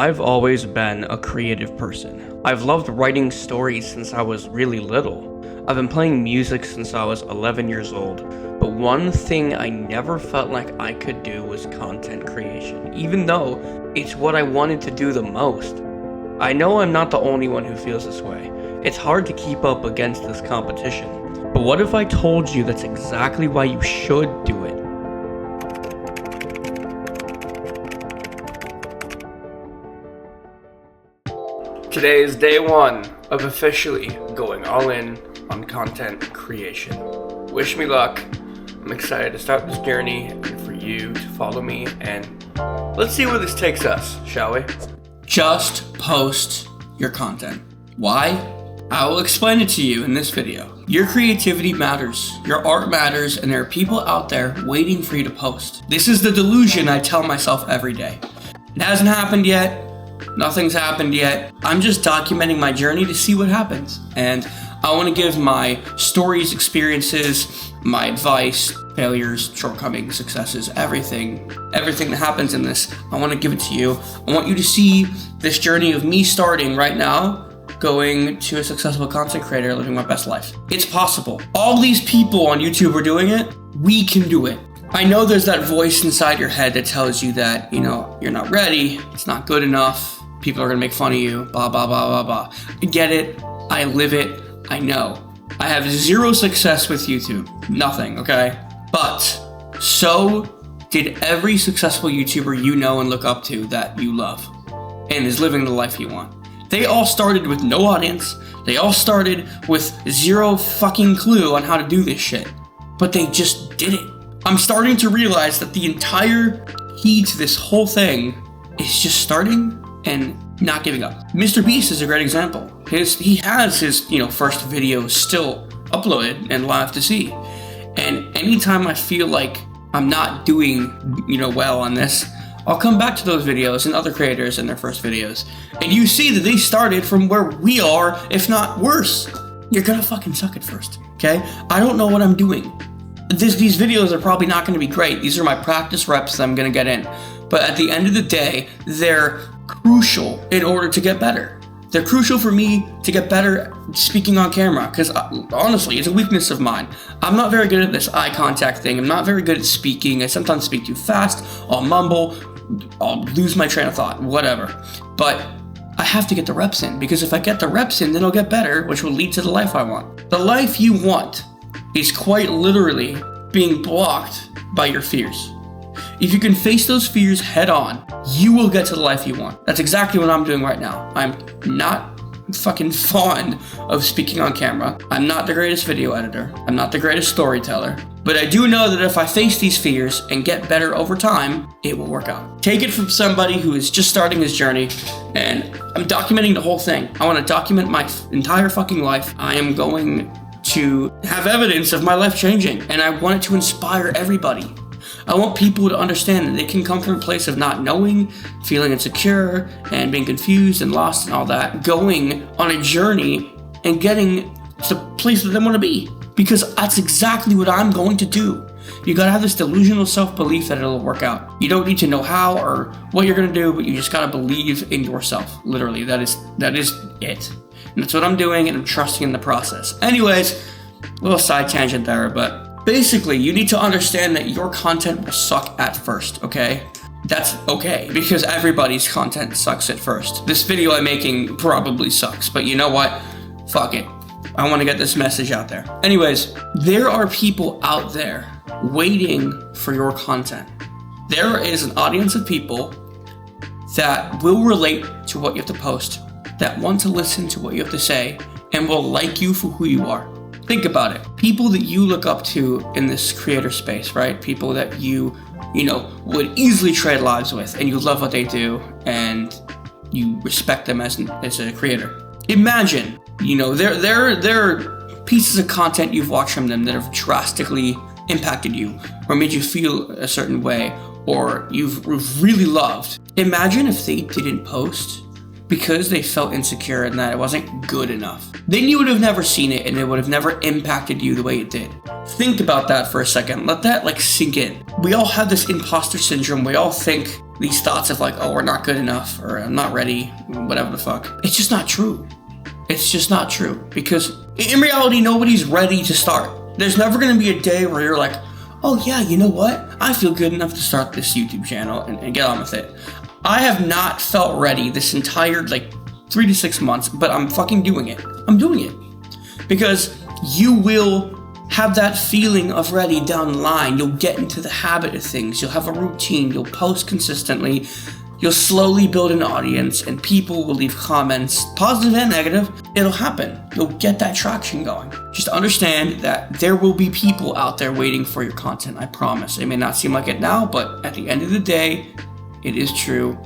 I've always been a creative person. I've loved writing stories since I was really little. I've been playing music since I was 11 years old, but one thing I never felt like I could do was content creation, even though it's what I wanted to do the most. I know I'm not the only one who feels this way. It's hard to keep up against this competition. But what if I told you that's exactly why you should do it? Today is day one of officially going all in on content creation. Wish me luck. I'm excited to start this journey and for you to follow me, and let's see where this takes us, shall we? Just post your content. Why? I will explain it to you in this video. Your creativity matters, your art matters, and there are people out there waiting for you to post. This is the delusion I tell myself every day. It hasn't happened yet. Nothing's happened yet. I'm just documenting my journey to see what happens. And I want to give my stories, experiences, my advice, failures, shortcomings, successes, everything that happens in this. I want to give it to you. I want you to see this journey of me starting right now, going to a successful content creator, living my best life. It's possible. All these people on YouTube are doing it. We can do it. I know there's that voice inside your head that tells you that, you're not ready, it's not good enough, people are gonna make fun of you, blah, blah, blah, blah, blah. I get it, I live it, I know. I have zero success with YouTube, nothing, okay? But so did every successful YouTuber you know and look up to that you love and is living the life you want. They all started with no audience, they all started with zero fucking clue on how to do this shit, but they just did it. I'm starting to realize that the entire key to this whole thing is just starting and not giving up. Mr. Beast is a great example. He has his, first video still uploaded and live to see. And anytime I feel like I'm not doing, well on this, I'll come back to those videos and other creators and their first videos. And you see that they started from where we are, if not worse. You're gonna fucking suck at first, okay? I don't know what I'm doing. These videos are probably not going to be great. These are my practice reps that I'm going to get in. But at the end of the day, they're crucial in order to get better. They're crucial for me to get better speaking on camera, because honestly, it's a weakness of mine. I'm not very good at this eye contact thing. I'm not very good at speaking. I sometimes speak too fast. I'll mumble. I'll lose my train of thought, whatever. But I have to get the reps in, because if I get the reps in, then I'll get better, which will lead to the life I want. The life you want is quite literally being blocked by your fears. If you can face those fears head on, you will get to the life you want. That's exactly what I'm doing right now. I'm not fucking fond of speaking on camera. I'm not the greatest video editor. I'm not the greatest storyteller. But I do know that if I face these fears and get better over time, it will work out. Take it from somebody who is just starting his journey, and I'm documenting the whole thing. I want to document my entire fucking life. I am going to have evidence of my life changing, and I want it to inspire everybody. I want people to understand that they can come from a place of not knowing, feeling insecure, and being confused and lost and all that, going on a journey and getting to the place that they want to be. Because that's exactly what I'm going to do. You gotta have this delusional self-belief that it'll work out. You don't need to know how or what you're gonna do, but you just gotta believe in yourself. Literally, that is it. And that's what I'm doing, and I'm trusting in the process. Anyways, a little side tangent there, but basically, you need to understand that your content will suck at first, okay? That's okay, because everybody's content sucks at first. This video I'm making probably sucks, but you know what? Fuck it. I want to get this message out there. Anyways, there are people out there waiting for your content. There is an audience of people that will relate to what you have to post, that want to listen to what you have to say, and will like you for who you are. Think about it. People that you look up to in this creator space, right? People that you would easily trade lives with, and you love what they do, and you respect them as a creator. Imagine, there are pieces of content you've watched from them that have drastically impacted you, or made you feel a certain way, or you've really loved. Imagine if they didn't post because they felt insecure and that it wasn't good enough, then you would have never seen it and it would have never impacted you the way it did. Think about that for a second. Let that like sink in. We all have this imposter syndrome. We all think these thoughts of like, oh, we're not good enough, or I'm not ready, whatever the fuck. It's just not true. It's just not true, because in reality, nobody's ready to start. There's never going to be a day where you're like, oh yeah, you know what? I feel good enough to start this YouTube channel and get on with it. I have not felt ready this entire 3 to 6 months, but I'm fucking doing it. I'm doing it. Because you will have that feeling of ready down the line. You'll get into the habit of things. You'll have a routine. You'll post consistently. You'll slowly build an audience, and people will leave comments, positive and negative. It'll happen. You'll get that traction going. Just understand that there will be people out there waiting for your content, I promise. It may not seem like it now, but at the end of the day, it is true,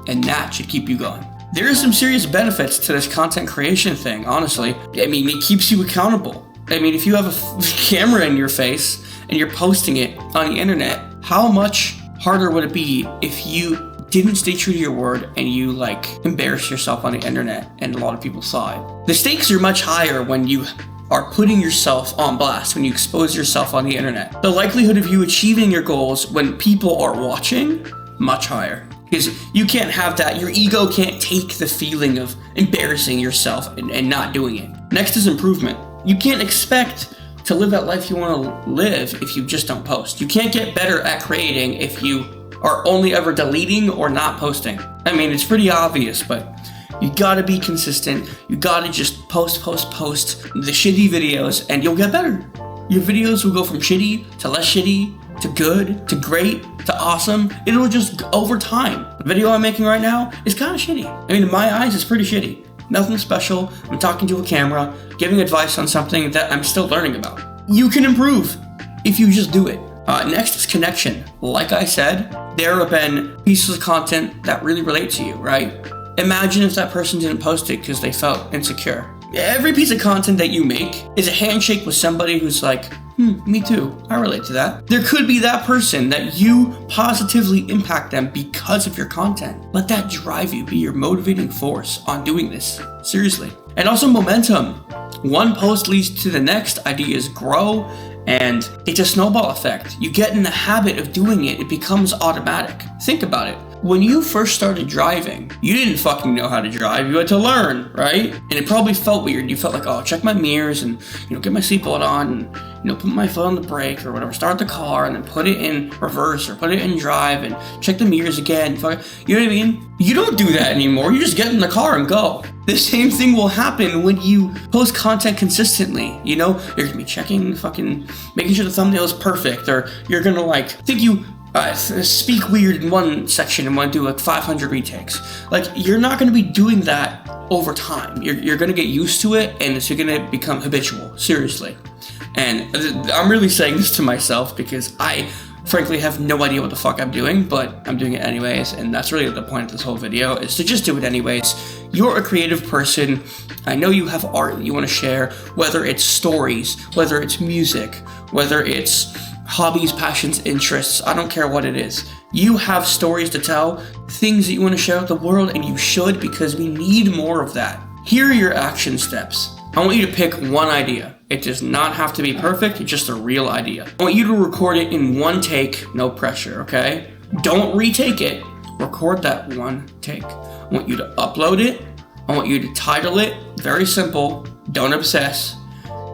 and that should keep you going. There are some serious benefits to this content creation thing, honestly. I mean, it keeps you accountable. I mean, if you have a camera in your face and you're posting it on the internet, how much harder would it be if you didn't stay true to your word and you embarrass yourself on the internet and a lot of people saw it? The stakes are much higher when you are putting yourself on blast, when you expose yourself on the internet. The likelihood of you achieving your goals when people are watching, much higher. Because you can't have that. Your ego can't take the feeling of embarrassing yourself and not doing it. Next is improvement. You can't expect to live that life you want to live if you just don't post. You can't get better at creating if you are only ever deleting or not posting. I mean, it's pretty obvious, but you gotta be consistent. You gotta just post the shitty videos and you'll get better. Your videos will go from shitty to less shitty to good to great to awesome. It'll just over time. The video I'm making right now is kind of shitty. I mean, in my eyes, it's pretty shitty. Nothing special. I'm talking to a camera, giving advice on something that I'm still learning about. You can improve if you just do it. Next is connection. Like I said, there have been pieces of content that really relate to you, right? Imagine if that person didn't post it because they felt insecure. Every piece of content that you make is a handshake with somebody who's like, me too, I relate to that. There could be that person that you positively impact them because of your content. Let that drive you, be your motivating force on doing this. Seriously. And also momentum. One post leads to the next, ideas grow, and it's a snowball effect. You get in the habit of doing it, it becomes automatic. Think about it. When you first started driving, you didn't fucking know how to drive. You had to learn, right? And it probably felt weird. You felt like, oh, check my mirrors and, get my seatbelt on and, put my foot on the brake or whatever. Start the car and then put it in reverse or put it in drive and check the mirrors again. You know what I mean? You don't do that anymore. You just get in the car and go. The same thing will happen when you post content consistently. You're gonna be checking making sure the thumbnail is perfect, or you're gonna think you speak weird in one section and want to do 500 retakes. You're not going to be doing that over time. You're going to get used to it, and it's going to become habitual. Seriously. And I'm really saying this to myself because I frankly have no idea what the fuck I'm doing, but I'm doing it anyways, and that's really the point of this whole video, is to just do it anyways. You're a creative person. I know you have art that you want to share, whether it's stories, whether it's music, whether it's hobbies, passions, interests. I don't care what it is. You have stories to tell, things that you want to share with the world, and you should, because we need more of that. Here are your action steps. I want you to pick one idea. It does not have to be perfect, it's just a real idea. I want you to record it in one take, no pressure, okay? Don't retake it. Record that one take. I want you to upload it. I want you to title it. Very simple. Don't obsess.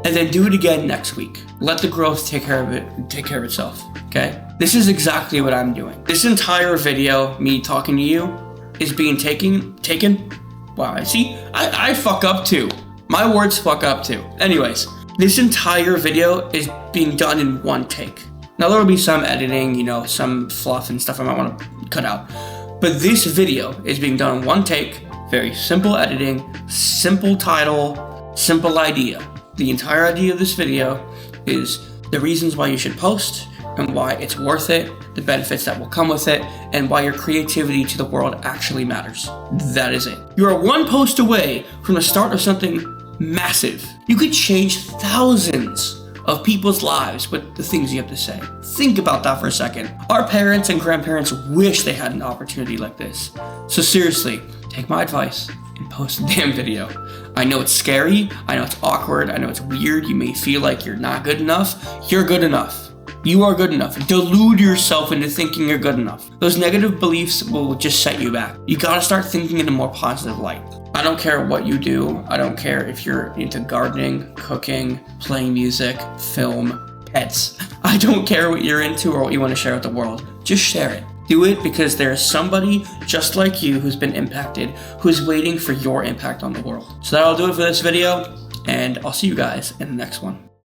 And then do it again next week. Let the growth take care of itself, okay? This is exactly what I'm doing. This entire video, me talking to you, is being taken. Wow, I fuck up too. My words fuck up too. Anyways, this entire video is being done in one take. Now there will be some editing, some fluff and stuff I might want to cut out. But this video is being done in one take, very simple editing, simple title, simple idea. The entire idea of this video is the reasons why you should post and why it's worth it, the benefits that will come with it, and why your creativity to the world actually matters. That is it. You are one post away from the start of something massive. You could change thousands of people's lives with the things you have to say. Think about that for a second. Our parents and grandparents wish they had an opportunity like this. So seriously, take my advice and post a damn video. I know it's scary, I know it's awkward, I know it's weird, you may feel like you're not good enough. You're good enough. You are good enough. Delude yourself into thinking you're good enough. Those negative beliefs will just set you back. You gotta start thinking in a more positive light. I don't care what you do. I don't care if you're into gardening, cooking, playing music, film, pets. I don't care what you're into or what you want to share with the world. Just share it. Do it because there is somebody just like you who's been impacted, who's waiting for your impact on the world. So that'll do it for this video, and I'll see you guys in the next one.